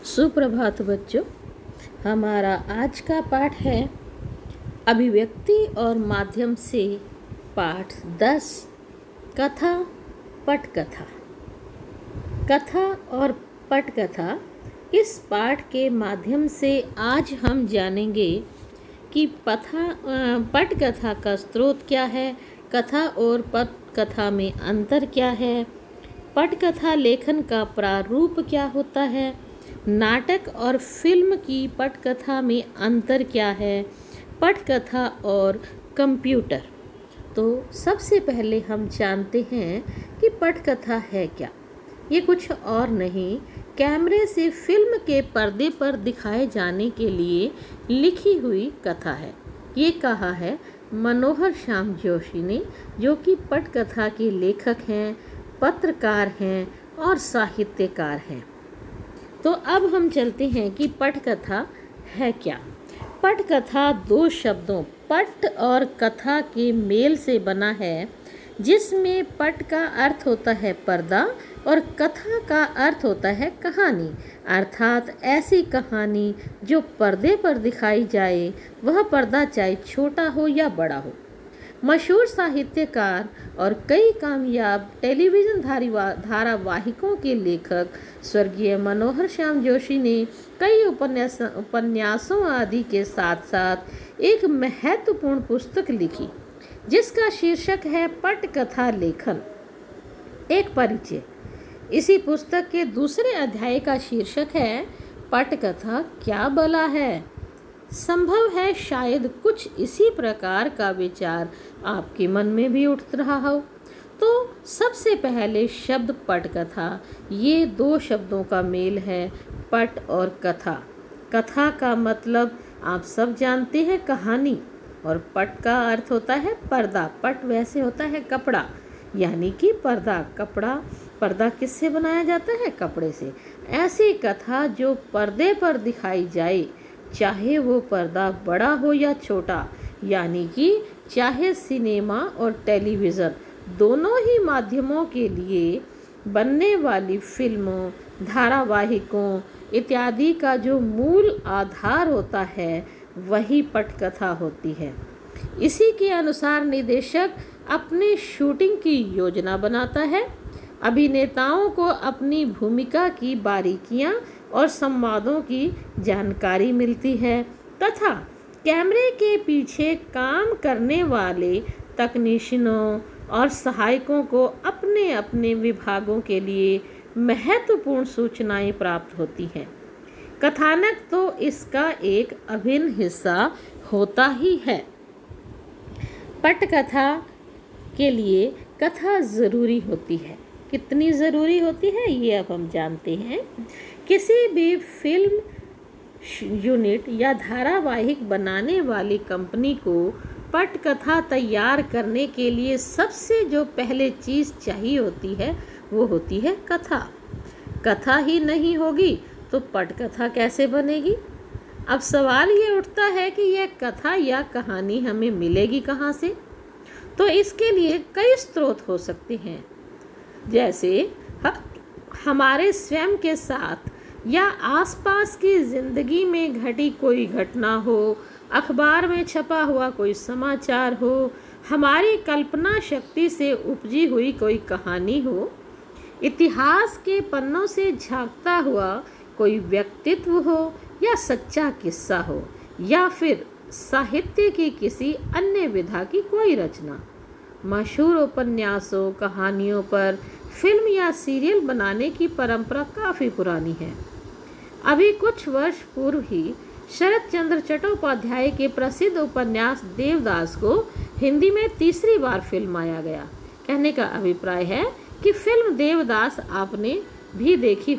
सुप्रभात बच्चों। हमारा आज का पाठ है अभिव्यक्ति और माध्यम से पाठ 10 कथा पटकथा। कथा और पटकथा इस पाठ के माध्यम से आज हम जानेंगे कि पटकथा का स्रोत क्या है, कथा और पटकथा में अंतर क्या है, पटकथा लेखन का प्रारूप क्या होता है, नाटक और फिल्म की पटकथा में अंतर क्या है, पटकथा और कंप्यूटर। तो सबसे पहले हम जानते हैं कि पटकथा है क्या। ये कुछ और नहीं, कैमरे से फिल्म के पर्दे पर दिखाए जाने के लिए लिखी हुई कथा है। ये कहा है मनोहर श्याम जोशी ने, जो कि पटकथा के लेखक हैं, पत्रकार हैं और साहित्यकार हैं। तो अब हम चलते हैं कि पटकथा है क्या। पटकथा दो शब्दों पट और कथा के मेल से बना है, जिसमें पट का अर्थ होता है पर्दा और कथा का अर्थ होता है कहानी, अर्थात ऐसी कहानी जो पर्दे पर दिखाई जाए, वह पर्दा चाहे छोटा हो या बड़ा हो। मशहूर साहित्यकार और कई कामयाब टेलीविज़न धारावाहिकों के लेखक स्वर्गीय मनोहर श्याम जोशी ने कई उपन्यासों आदि के साथ साथ एक महत्वपूर्ण पुस्तक लिखी, जिसका शीर्षक है पटकथा लेखन एक परिचय। इसी पुस्तक के दूसरे अध्याय का शीर्षक है पटकथा क्या बला है। संभव है शायद कुछ इसी प्रकार का विचार आपके मन में भी उठ रहा हो। तो सबसे पहले शब्द पटकथा, ये दो शब्दों का मेल है, पट और कथा। कथा का मतलब आप सब जानते हैं कहानी, और पट का अर्थ होता है पर्दा। पट वैसे होता है कपड़ा, यानी कि पर्दा। पर्दा किससे बनाया जाता है? कपड़े से। ऐसी कथा जो पर्दे पर दिखाई जाए, चाहे वो पर्दा बड़ा हो या छोटा, यानी कि चाहे सिनेमा और टेलीविज़न दोनों ही माध्यमों के लिए बनने वाली फिल्मों, धारावाहिकों इत्यादि का जो मूल आधार होता है, वही पटकथा होती है। इसी के अनुसार निर्देशक अपनी शूटिंग की योजना बनाता है, अभिनेताओं को अपनी भूमिका की बारीकियां और संवादों की जानकारी मिलती है, तथा कैमरे के पीछे काम करने वाले तकनीशियनों और सहायकों को अपने अपने विभागों के लिए महत्वपूर्ण सूचनाएं प्राप्त होती हैं। कथानक तो इसका एक अभिन्न हिस्सा होता ही है। पटकथा के लिए कथा ज़रूरी होती है। कितनी ज़रूरी होती है ये अब हम जानते हैं। किसी भी फिल्म यूनिट या धारावाहिक बनाने वाली कंपनी को पटकथा तैयार करने के लिए सबसे जो पहले चीज़ चाहिए होती है, वो होती है कथा। कथा ही नहीं होगी तो पटकथा कैसे बनेगी? अब सवाल ये उठता है कि यह कथा या कहानी हमें मिलेगी कहाँ से? तो इसके लिए कई स्रोत हो सकते हैं, जैसे हमारे स्वयं के साथ या आसपास की ज़िंदगी में घटी कोई घटना हो, अखबार में छपा हुआ कोई समाचार हो, हमारी कल्पना शक्ति से उपजी हुई कोई कहानी हो, इतिहास के पन्नों से झांकता हुआ कोई व्यक्तित्व हो, या सच्चा किस्सा हो, या फिर साहित्य की किसी अन्य विधा की कोई रचना। मशहूर उपन्यासों, कहानियों पर फिल्म या सीरियल बनाने की परंपरा काफ़ी पुरानी है। अभी कुछ वर्ष पूर्व ही शरत चंद्र चट्टोपाध्याय के प्रसिद्ध उपन्यास देवदास को हिंदी में तीसरी बार फिल्माया गया। कहने का अभिप्राय है कि फिल्म देवदास आपने भी देखी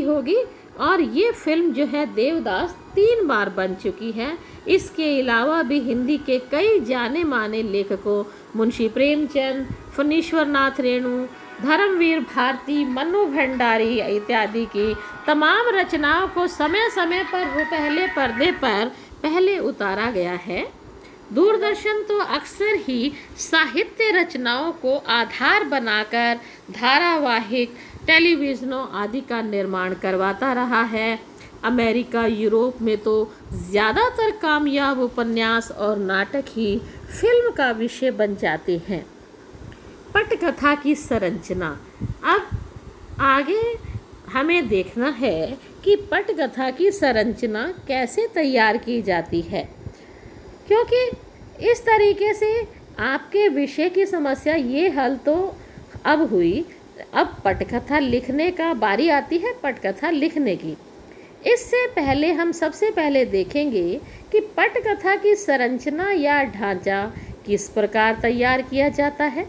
होगी और ये फिल्म जो है देवदास 3 बार बन चुकी है। इसके अलावा भी हिंदी के कई जाने माने लेखकों मुंशी प्रेमचंद, फणीश्वर नाथ रेणु, धर्मवीर भारती, मन्नू भंडारी इत्यादि की तमाम रचनाओं को समय समय पर पहले पर्दे पर पहले उतारा गया है। दूरदर्शन तो अक्सर ही साहित्य रचनाओं को आधार बनाकर धारावाहिक, टेलीविज़नों आदि का निर्माण करवाता रहा है। अमेरिका, यूरोप में तो ज़्यादातर कामयाब उपन्यास और नाटक ही फिल्म का विषय बन जाते हैं। पटकथा की संरचना। अब आगे हमें देखना है कि पटकथा की संरचना कैसे तैयार की जाती है, क्योंकि इस तरीके से आपके विषय की समस्या ये हल तो अब हुई। अब पटकथा लिखने का बारी आती है, पटकथा लिखने की। इससे पहले हम सबसे पहले देखेंगे कि पटकथा की संरचना या ढांचा किस प्रकार तैयार किया जाता है।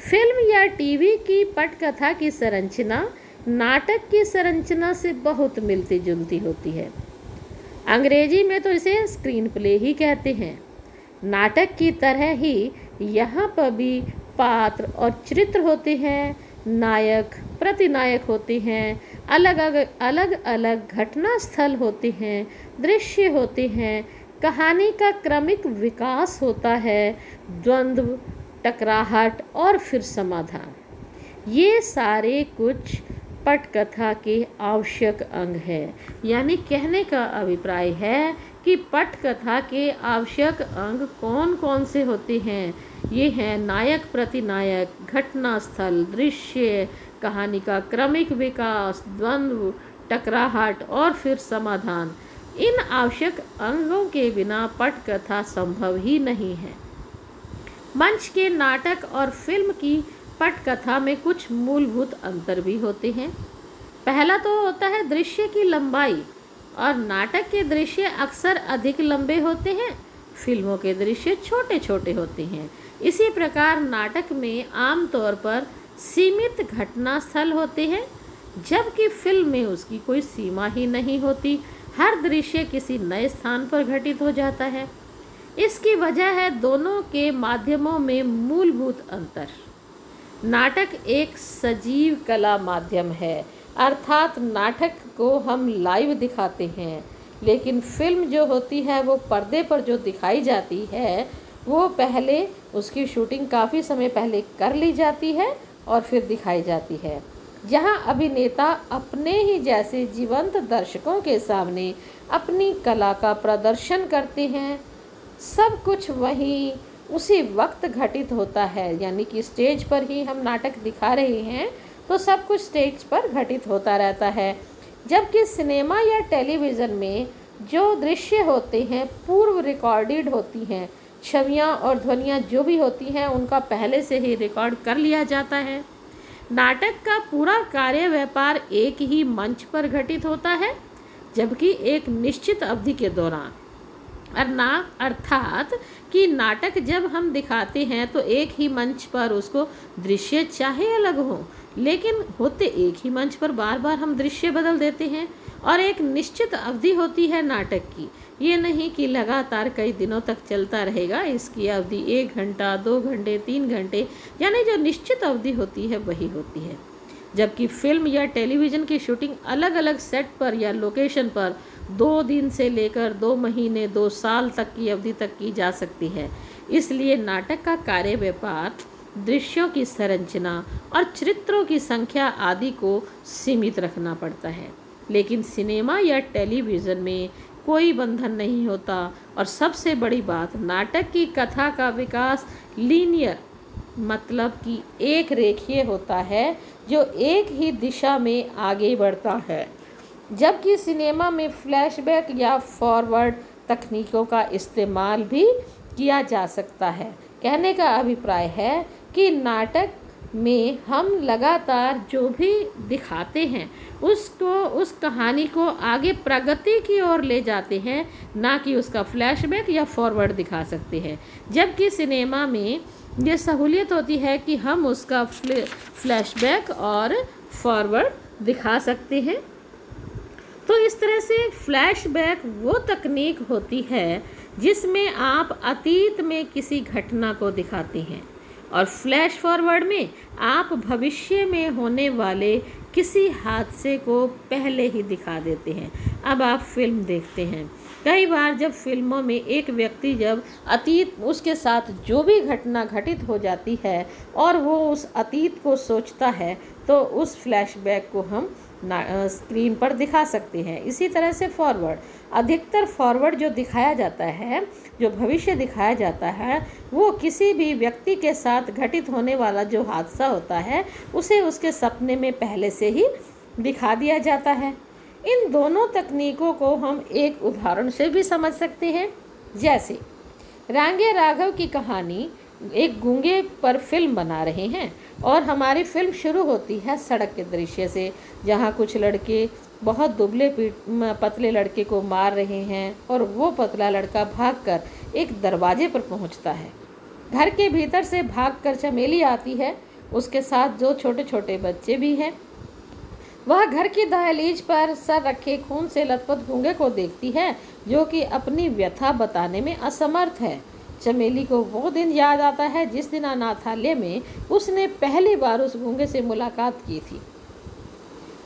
फिल्म या टीवी की पटकथा की संरचना नाटक की संरचना से बहुत मिलती जुलती होती है। अंग्रेजी में तो इसे स्क्रीन प्ले ही कहते हैं। नाटक की तरह ही यहाँ पर भी पात्र और चरित्र होते हैं, नायक प्रतिनायक होते हैं, अलग अलग घटना स्थल होते हैं, दृश्य होते हैं, कहानी का क्रमिक विकास होता है, द्वंद्व, टकराहट और फिर समाधान। ये सारे कुछ पटकथा के आवश्यक अंग हैं। यानी कहने का अभिप्राय है कि पटकथा के आवश्यक अंग कौन कौन से होते हैं। ये हैं नायक प्रतिनायक, घटना स्थल, दृश्य, कहानी का क्रमिक विकास, द्वंद्व, टकराहट और फिर समाधान। इन आवश्यक अंगों के बिना पटकथा संभव ही नहीं है। मंच के नाटक और फिल्म की पटकथा में कुछ मूलभूत अंतर भी होते हैं। पहला तो होता है दृश्य की लंबाई, और नाटक के दृश्य अक्सर अधिक लंबे होते हैं, फिल्मों के दृश्य छोटे छोटे होते हैं। इसी प्रकार नाटक में आमतौर पर सीमित घटना स्थल होते हैं, जबकि फिल्म में उसकी कोई सीमा ही नहीं होती। हर दृश्य किसी नए स्थान पर घटित हो जाता है। इसकी वजह है दोनों के माध्यमों में मूलभूत अंतर। नाटक एक सजीव कला माध्यम है, अर्थात नाटक को हम लाइव दिखाते हैं, लेकिन फिल्म जो होती है वो पर्दे पर जो दिखाई जाती है वो पहले उसकी शूटिंग काफ़ी समय पहले कर ली जाती है और फिर दिखाई जाती है, जहां अभिनेता अपने ही जैसे जीवंत दर्शकों के सामने अपनी कला का प्रदर्शन करते हैं। सब कुछ वहीं उसी वक्त घटित होता है, यानी कि स्टेज पर ही हम नाटक दिखा रहे हैं तो सब कुछ स्टेज पर घटित होता रहता है। जबकि सिनेमा या टेलीविज़न में जो दृश्य होते हैं पूर्व रिकॉर्डेड होती हैं, छवियां और ध्वनियाँ जो भी होती हैं उनका पहले से ही रिकॉर्ड कर लिया जाता है। नाटक का पूरा कार्य व्यापार एक ही मंच पर घटित होता है, जबकि एक निश्चित अवधि के दौरान। अर्थात कि नाटक जब हम दिखाते हैं तो एक ही मंच पर उसको दृश्य चाहे अलग हो, लेकिन होते एक ही मंच पर बार बार हम दृश्य बदल देते हैं, और एक निश्चित अवधि होती है नाटक की। ये नहीं कि लगातार कई दिनों तक चलता रहेगा। इसकी अवधि 1 घंटा, 2 घंटे, 3 घंटे, यानी जो निश्चित अवधि होती है वही होती है। जबकि फिल्म या टेलीविज़न की शूटिंग अलग अलग सेट पर या लोकेशन पर 2 दिन से लेकर 2 महीने, 2 साल तक की अवधि तक की जा सकती है। इसलिए नाटक का कार्य व्यापार दृश्यों की संरचना और चरित्रों की संख्या आदि को सीमित रखना पड़ता है, लेकिन सिनेमा या टेलीविज़न में कोई बंधन नहीं होता। और सबसे बड़ी बात, नाटक की कथा का विकास लीनियर, मतलब कि एक रेखीय होता है, जो एक ही दिशा में आगे बढ़ता है, जबकि सिनेमा में फ्लैशबैक या फॉरवर्ड तकनीकों का इस्तेमाल भी किया जा सकता है। कहने का अभिप्राय है कि नाटक में हम लगातार जो भी दिखाते हैं उस कहानी को आगे प्रगति की ओर ले जाते हैं, ना कि उसका फ्लैशबैक या फॉरवर्ड दिखा सकते हैं। जबकि सिनेमा में ये सहूलियत होती है कि हम उसका फ्लैशबैक और फॉरवर्ड दिखा सकते हैं। तो इस तरह से फ्लैशबैक वो तकनीक होती है जिसमें आप अतीत में किसी घटना को दिखाते हैं और फ्लैश फॉरवर्ड में आप भविष्य में होने वाले किसी हादसे को पहले ही दिखा देते हैं। अब आप फिल्म देखते हैं, कई बार जब फिल्मों में एक व्यक्ति जब अतीत उसके साथ जो भी घटना घटित हो जाती है और वो उस अतीत को सोचता है तो उस फ्लैशबैक को हम स्क्रीन पर दिखा सकते हैं। इसी तरह से फॉरवर्ड, अधिकतर फॉरवर्ड जो दिखाया जाता है, जो भविष्य दिखाया जाता है, वो किसी भी व्यक्ति के साथ घटित होने वाला जो हादसा होता है उसे उसके सपने में पहले से ही दिखा दिया जाता है। इन दोनों तकनीकों को हम एक उदाहरण से भी समझ सकते हैं। जैसे रांगे राघव की कहानी, एक गूंगे पर फिल्म बना रहे हैं और हमारी फिल्म शुरू होती है सड़क के दृश्य से, जहां कुछ लड़के बहुत दुबले पतले लड़के को मार रहे हैं और वो पतला लड़का भागकर एक दरवाजे पर पहुंचता है। घर के भीतर से भागकर चमेली आती है, उसके साथ जो छोटे छोटे बच्चे भी हैं। वह घर की दहलीज पर सर रखे खून से लथपथ गूंगे को देखती है जो कि अपनी व्यथा बताने में असमर्थ है। चमेली को वो दिन याद आता है जिस दिन अनाथालय में उसने पहली बार उस गूंगे से मुलाकात की थी।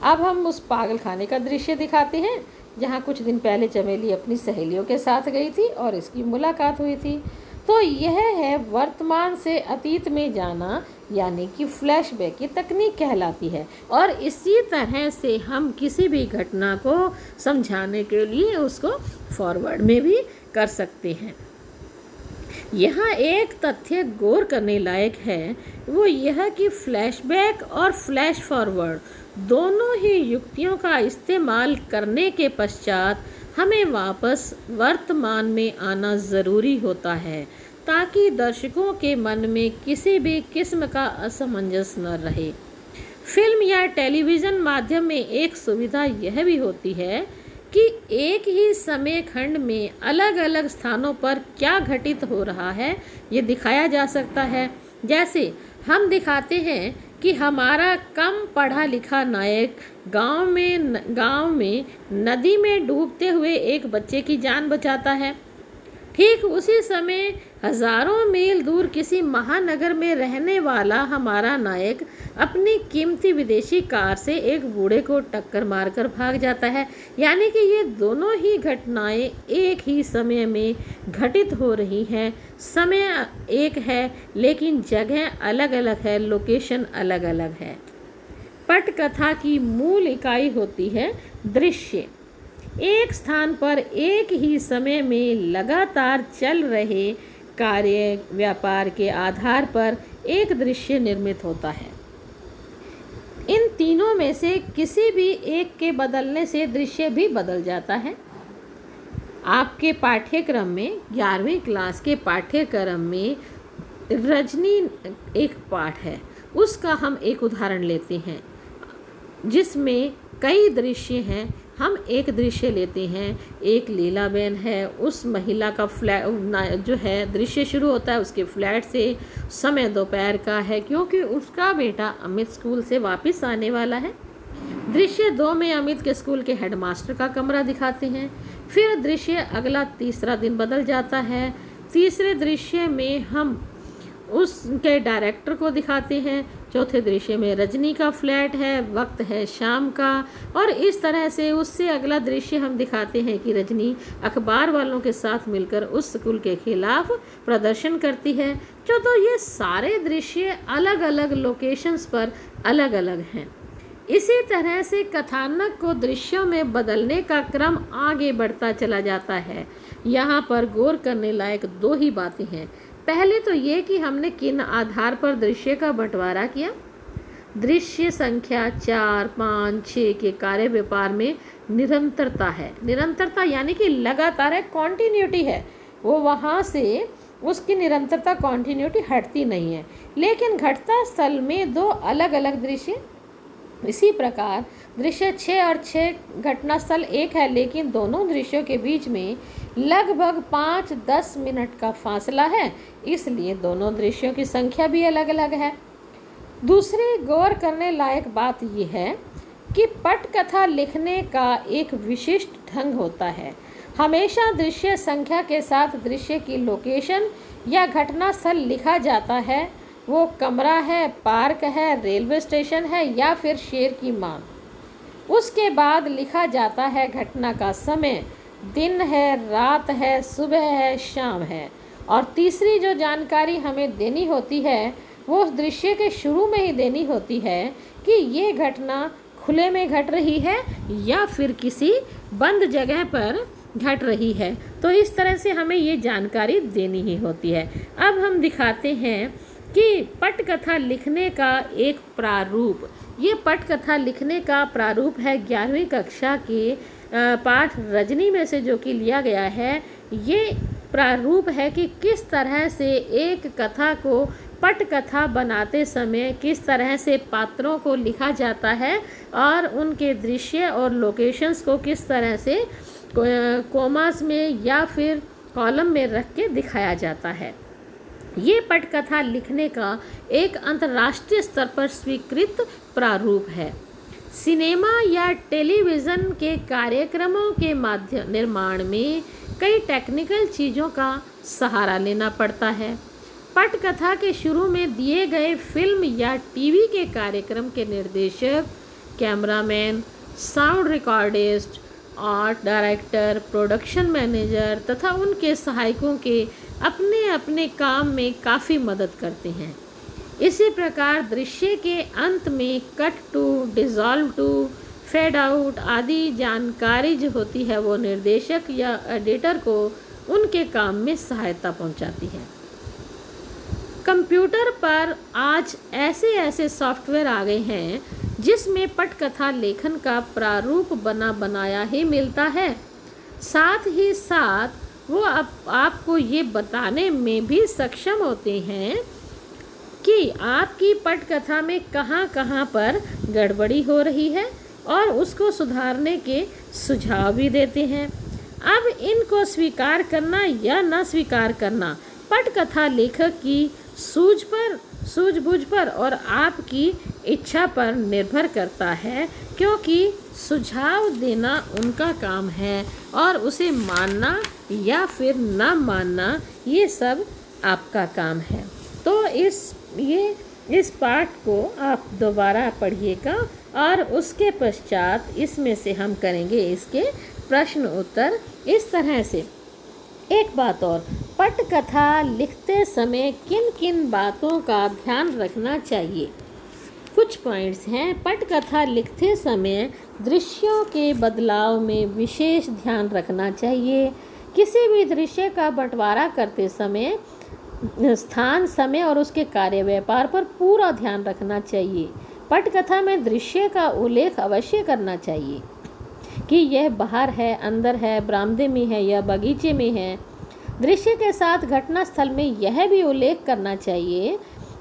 अब हम उस पागल खाने का दृश्य दिखाते हैं जहाँ कुछ दिन पहले चमेली अपनी सहेलियों के साथ गई थी और इसकी मुलाकात हुई थी। तो यह है वर्तमान से अतीत में जाना, यानी कि फ्लैशबैक की तकनीक कहलाती है। और इसी तरह से हम किसी भी घटना को समझाने के लिए उसको फॉरवर्ड में भी कर सकते हैं। यहाँ एक तथ्य गौर करने लायक है, वो यह कि फ्लैशबैक और फ्लैश फॉरवर्ड दोनों ही युक्तियों का इस्तेमाल करने के पश्चात हमें वापस वर्तमान में आना ज़रूरी होता है ताकि दर्शकों के मन में किसी भी किस्म का असमंजस न रहे। फिल्म या टेलीविज़न माध्यम में एक सुविधा यह भी होती है कि एक ही समय खंड में अलग अलग स्थानों पर क्या घटित हो रहा है ये दिखाया जा सकता है। जैसे हम दिखाते हैं कि हमारा कम पढ़ा लिखा नायक गांव में नदी में डूबते हुए एक बच्चे की जान बचाता है। ठीक उसी समय हजारों मील दूर किसी महानगर में रहने वाला हमारा नायक अपनी कीमती विदेशी कार से एक बूढ़े को टक्कर मारकर भाग जाता है। यानी कि ये दोनों ही घटनाएं एक ही समय में घटित हो रही हैं। समय एक है लेकिन जगह अलग अलग है, लोकेशन अलग अलग है। पटकथा की मूल इकाई होती है दृश्य। एक स्थान पर एक ही समय में लगातार चल रहे कार्य व्यापार के आधार पर एक दृश्य निर्मित होता है। इन तीनों में से किसी भी एक के बदलने से दृश्य भी बदल जाता है। आपके पाठ्यक्रम में 11वीं क्लास के पाठ्यक्रम में रजनी एक पाठ है, उसका हम एक उदाहरण लेते हैं जिसमें कई दृश्य हैं। हम एक दृश्य लेते हैं, एक लीलाबेन है, उस महिला का फ्लैट जो है दृश्य शुरू होता है उसके फ्लैट से। समय दोपहर का है क्योंकि उसका बेटा अमित स्कूल से वापस आने वाला है। दृश्य 2 में अमित के स्कूल के हेडमास्टर का कमरा दिखाते हैं। फिर दृश्य अगला तीसरा दिन बदल जाता है। तीसरे दृश्य में हम उसके डायरेक्टर को दिखाते हैं। चौथे दृश्य में रजनी का फ्लैट है, वक्त है शाम का। और इस तरह से उससे अगला दृश्य हम दिखाते हैं कि रजनी अखबार वालों के साथ मिलकर उस स्कूल के खिलाफ प्रदर्शन करती है। तो ये सारे दृश्य अलग अलग लोकेशंस पर अलग अलग हैं। इसी तरह से कथानक को दृश्यों में बदलने का क्रम आगे बढ़ता चला जाता है। यहाँ पर गौर करने लायक 2 ही बातें हैं। पहले तो ये कि हमने किन आधार पर दृश्य का बंटवारा किया। दृश्य संख्या 4, 5, 6 के कार्य व्यापार में निरंतरता है। निरंतरता यानी कि लगातार है, कॉन्टिन्यूटी है। वो वहाँ से उसकी निरंतरता कॉन्टिन्यूटी हटती नहीं है, लेकिन घटता स्थल में 2 अलग अलग दृश्य। इसी प्रकार दृश्य 6 और 6 घटना स्थल एक है, लेकिन दोनों दृश्यों के बीच में लगभग 5-10 मिनट का फासला है, इसलिए दोनों दृश्यों की संख्या भी अलग अलग है। दूसरी गौर करने लायक बात यह है कि पटकथा लिखने का एक विशिष्ट ढंग होता है। हमेशा दृश्य संख्या के साथ दृश्य की लोकेशन या घटना स्थल लिखा जाता है। वो कमरा है, पार्क है, रेलवे स्टेशन है या फिर शेर की मांग। उसके बाद लिखा जाता है घटना का समय, दिन है, रात है, सुबह है, शाम है। और तीसरी जो जानकारी हमें देनी होती है वो उस दृश्य के शुरू में ही देनी होती है कि ये घटना खुले में घट रही है या फिर किसी बंद जगह पर घट रही है। तो इस तरह से हमें ये जानकारी देनी ही होती है। अब हम दिखाते हैं कि पटकथा लिखने का एक प्रारूप। ये पटकथा लिखने का प्रारूप है 11वीं कक्षा के पाठ रजनी में से जो कि लिया गया है। ये प्रारूप है कि किस तरह से एक कथा को पटकथा बनाते समय किस तरह से पात्रों को लिखा जाता है और उनके दृश्य और लोकेशंस को किस तरह से कोमास में या फिर कॉलम में रख के दिखाया जाता है। ये पटकथा लिखने का एक अंतर्राष्ट्रीय स्तर पर स्वीकृत प्रारूप है। सिनेमा या टेलीविज़न के कार्यक्रमों के माध्यम निर्माण में कई टेक्निकल चीज़ों का सहारा लेना पड़ता है। पटकथा के शुरू में दिए गए फिल्म या टीवी के कार्यक्रम के निर्देशक, cameraman, sound recordist, art director, production manager तथा उनके सहायकों के अपने अपने काम में काफ़ी मदद करते हैं। इसी प्रकार दृश्य के अंत में cut to, dissolve to, fade out आदि जानकारी जो होती है वो निर्देशक या एडिटर को उनके काम में सहायता पहुंचाती है। कंप्यूटर पर आज ऐसे ऐसे सॉफ्टवेयर आ गए हैं जिसमें पटकथा लेखन का प्रारूप बना बनाया ही मिलता है। साथ ही साथ वो आपको ये बताने में भी सक्षम होते हैं कि आपकी पटकथा में कहाँ कहाँ पर गड़बड़ी हो रही है और उसको सुधारने के सुझाव भी देते हैं। अब इनको स्वीकार करना या न स्वीकार करना पटकथा लेखक की सूझबूझ पर और आपकी इच्छा पर निर्भर करता है, क्योंकि सुझाव देना उनका काम है और उसे मानना या फिर न मानना ये सब आपका काम है। तो इस पाठ को आप दोबारा पढ़िएगा और उसके पश्चात इसमें से हम करेंगे इसके प्रश्न उत्तर। इस तरह से एक बात और, पटकथा लिखते समय किन किन बातों का ध्यान रखना चाहिए। कुछ पॉइंट्स हैं। पटकथा लिखते समय दृश्यों के बदलाव में विशेष ध्यान रखना चाहिए। किसी भी दृश्य का बंटवारा करते समय स्थान, समय और उसके कार्य व्यापार पर पूरा ध्यान रखना चाहिए। पटकथा में दृश्य का उल्लेख अवश्य करना चाहिए कि यह बाहर है, अंदर है, बरामदे में है या बगीचे में है। दृश्य के साथ घटना स्थल में यह भी उल्लेख करना चाहिए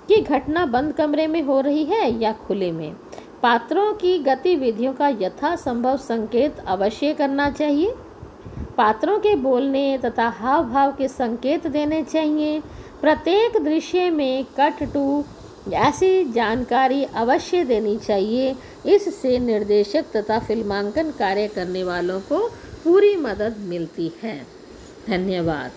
कि घटना बंद कमरे में हो रही है या खुले में। पात्रों की गतिविधियों का यथासंभव संकेत अवश्य करना चाहिए। पात्रों के बोलने तथा हाव भाव के संकेत देने चाहिए। प्रत्येक दृश्य में कट टू ऐसी जानकारी अवश्य देनी चाहिए। इससे निर्देशक तथा फिल्मांकन कार्य करने वालों को पूरी मदद मिलती है। धन्यवाद।